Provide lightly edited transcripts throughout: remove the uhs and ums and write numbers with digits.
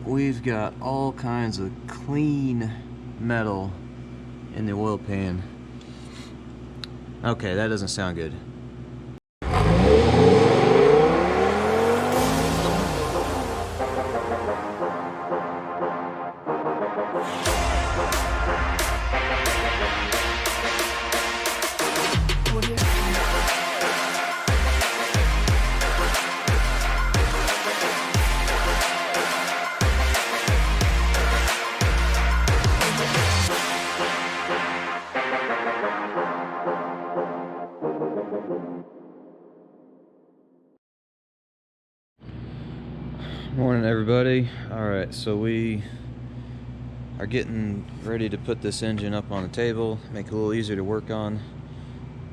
We've got all kinds of clean metal in the oil pan. Okay, that doesn't sound good. Morning, everybody. Alright, so we are getting ready to put this engine up on the table, make it a little easier to work on.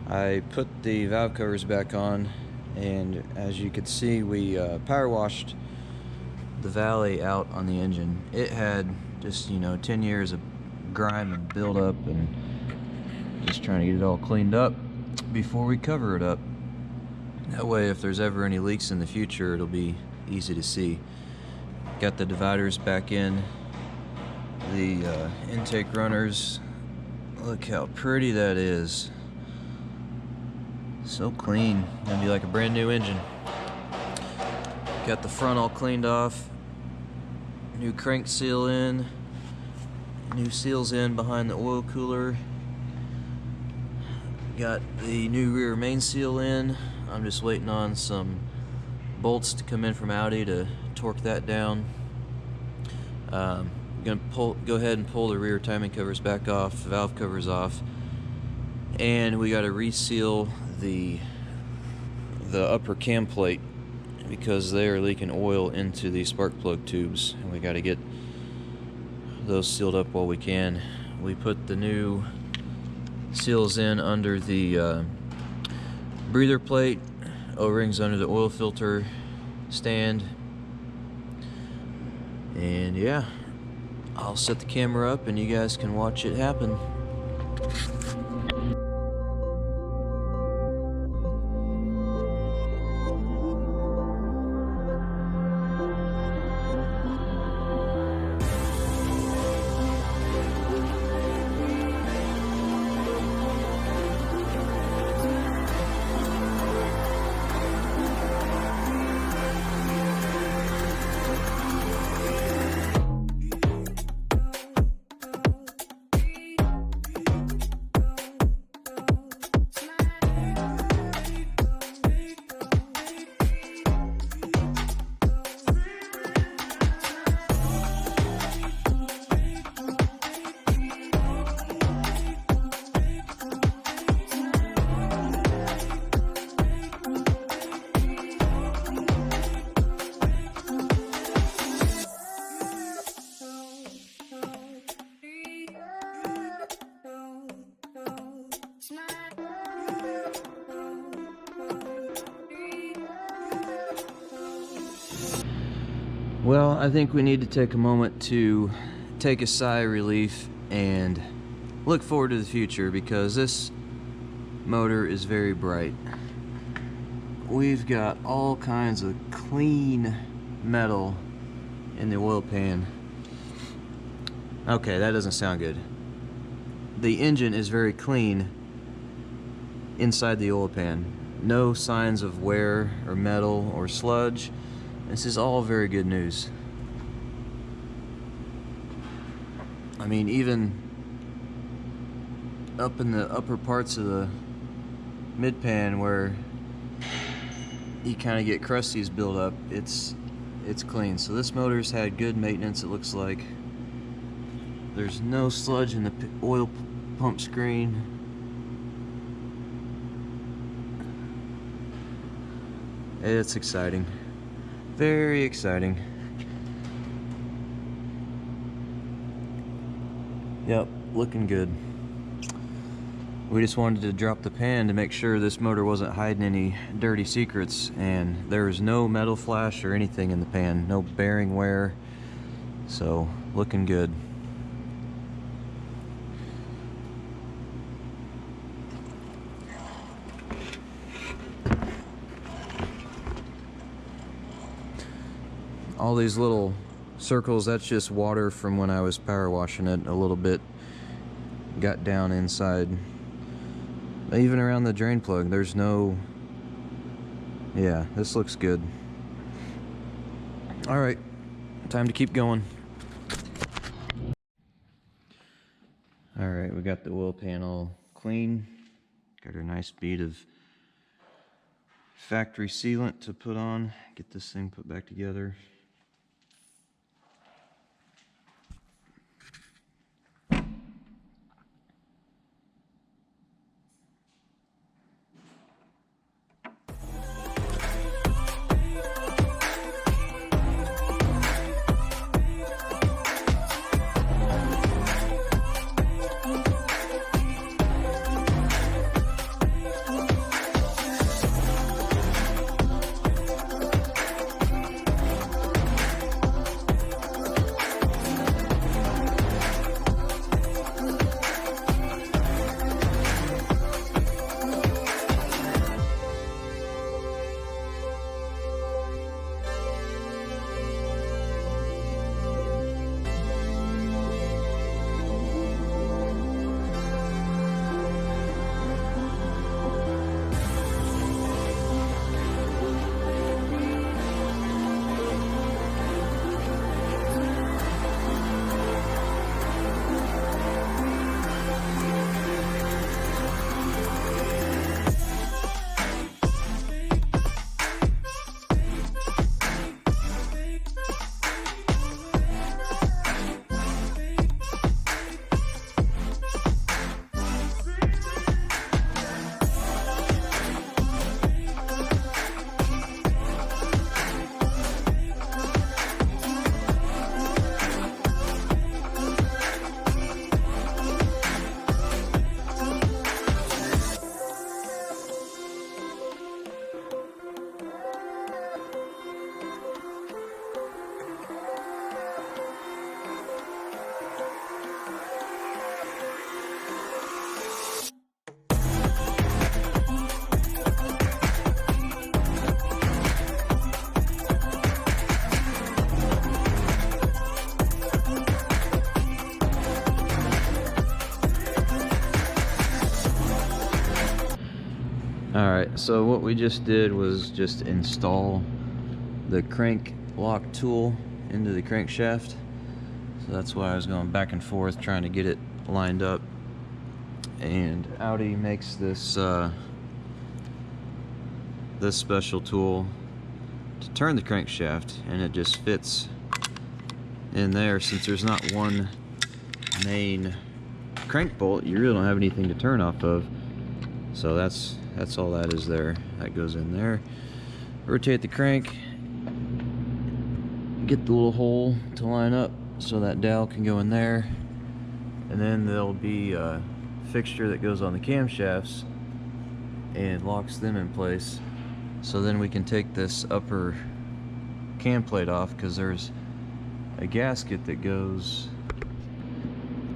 I put the valve covers back on, and as you can see, we power washed the valley out on the engine. It had just, 10 years of grime and buildup, and just trying to get it all cleaned up before we cover it up. That way, if there's ever any leaks in the future, it'll be easy to see. Got the dividers back in, the intake runners. Look how pretty that is. So clean. Gonna be like a brand new engine. Got the front all cleaned off. New crank seal in. New seals in behind the oil cooler. Got the new rear main seal in. I'm just waiting on some bolts to come in from Audi to torque that down. I'm gonna go ahead and pull the rear timing covers back off, valve covers off, and we got to reseal the upper cam plate because they are leaking oil into the spark plug tubes, and we got to get those sealed up while we can. We put the new seals in under the breather plate, O-rings under the oil filter stand, and yeah, I'll set the camera up and you guys can watch it happen. Well, I think we need to take a moment to take a sigh of relief and look forward to the future, because this motor is very bright. We've got all kinds of clean metal in the oil pan. Okay, that doesn't sound good. The engine is very clean inside the oil pan. No signs of wear or metal or sludge. This is all very good news. I mean, even up in the upper parts of the mid pan where you kind of get crusties build up, it's clean. So this motor's had good maintenance, it looks like. There's no sludge in the oil pump screen. It's exciting. Very exciting. Yep, looking good. We just wanted to drop the pan to make sure this motor wasn't hiding any dirty secrets, and there's no metal flash or anything in the pan, no bearing wear, so looking good. All these little circles, that's just water from when I was power washing it a little bit. Got down inside. Even around the drain plug, there's no... Yeah, this looks good. Alright, time to keep going. Alright, we got the oil panel clean. Got our nice bead of factory sealant to put on. Get this thing put back together. Alright, so what we just did was just install the crank lock tool into the crankshaft. So that's why I was going back and forth trying to get it lined up. And Audi makes this this special tool to turn the crankshaft, and it just fits in there. Since there's not one main crank bolt, you really don't have anything to turn off of. So that's all that is there. That goes in there. Rotate the crank, get the little hole to line up so that dowel can go in there, and then there'll be a fixture that goes on the camshafts and locks them in place. So then we can take this upper cam plate off, because there's a gasket that goes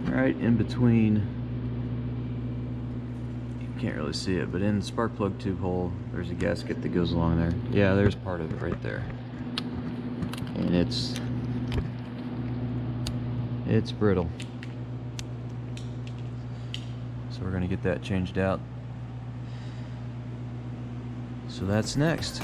right in between. Can't really see it, but in the spark plug tube hole there's a gasket that goes along there. Yeah, there's part of it right there, and it's brittle, so we're gonna get that changed out. So that's next.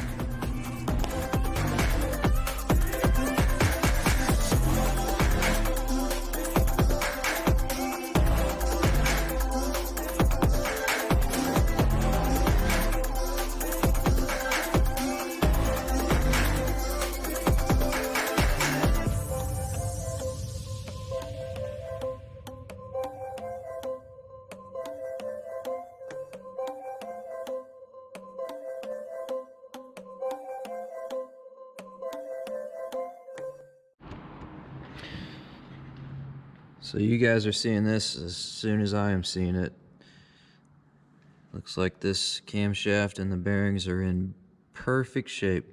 So you guys are seeing this as soon as I am seeing it. Looks like this camshaft and the bearings are in perfect shape.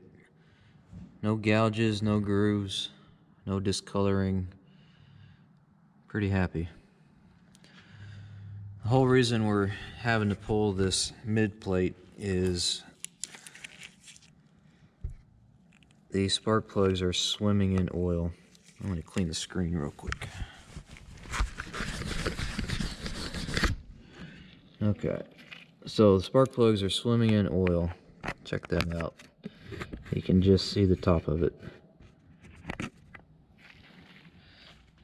No gouges, no grooves, no discoloring. Pretty happy. The whole reason we're having to pull this mid plate is these spark plugs are swimming in oil. I'm going to clean the screen real quick. Okay, so the spark plugs are swimming in oil. Check that out. You can just see the top of it.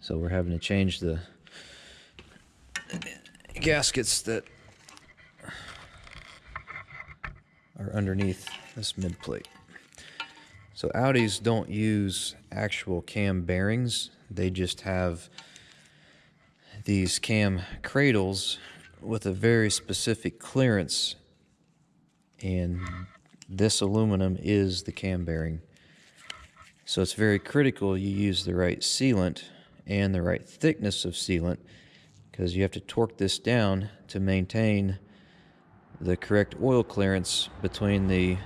So we're having to change the gaskets that are underneath this mid plate. So Audis don't use actual cam bearings. They just have these cam cradles with a very specific clearance, and this aluminum is the cam bearing. So it's very critical you use the right sealant and the right thickness of sealant, because you have to torque this down to maintain the correct oil clearance between the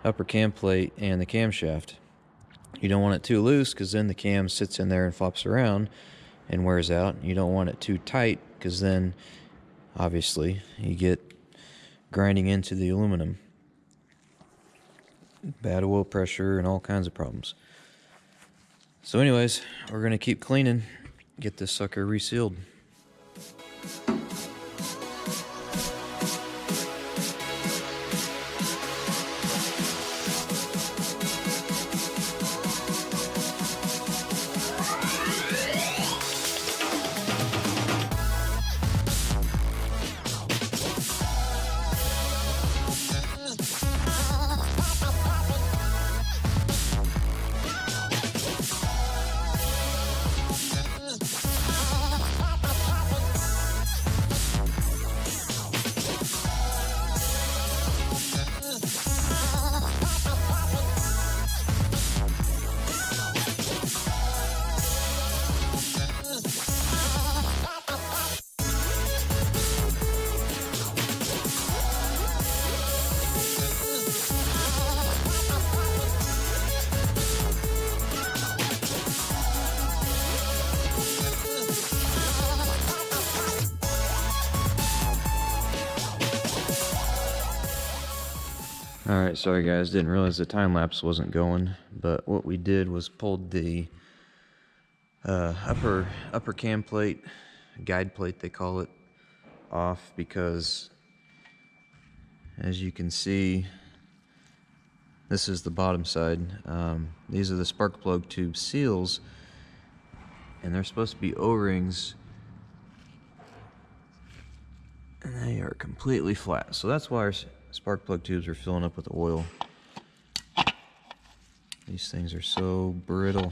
upper cam plate and the camshaft. You don't want it too loose, because then the cam sits in there and flops around and wears out. You don't want it too tight, because then obviously you get grinding into the aluminum, bad oil pressure, and all kinds of problems. So anyways, we're going to keep cleaning, get this sucker resealed. Alright, sorry guys, didn't realize the time lapse wasn't going, but what we did was pulled the upper cam plate, guide plate they call it, off, because as you can see, this is the bottom side. These are the spark plug tube seals, and they're supposed to be O-rings, and they are completely flat. So that's why our spark plug tubes are filling up with oil. These things are so brittle.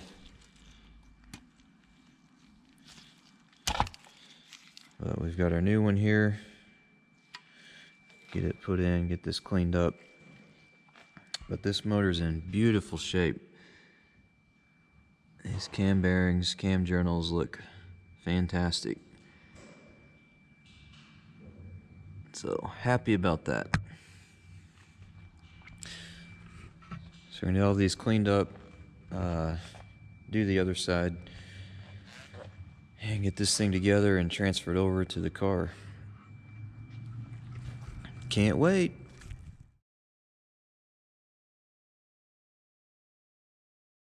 But we've got our new one here. Get it put in, get this cleaned up. But this motor's in beautiful shape. These cam bearings, cam journals look fantastic. So happy about that. So we're gonna get all these cleaned up, do the other side, and get this thing together and transfer it over to the car. Can't wait.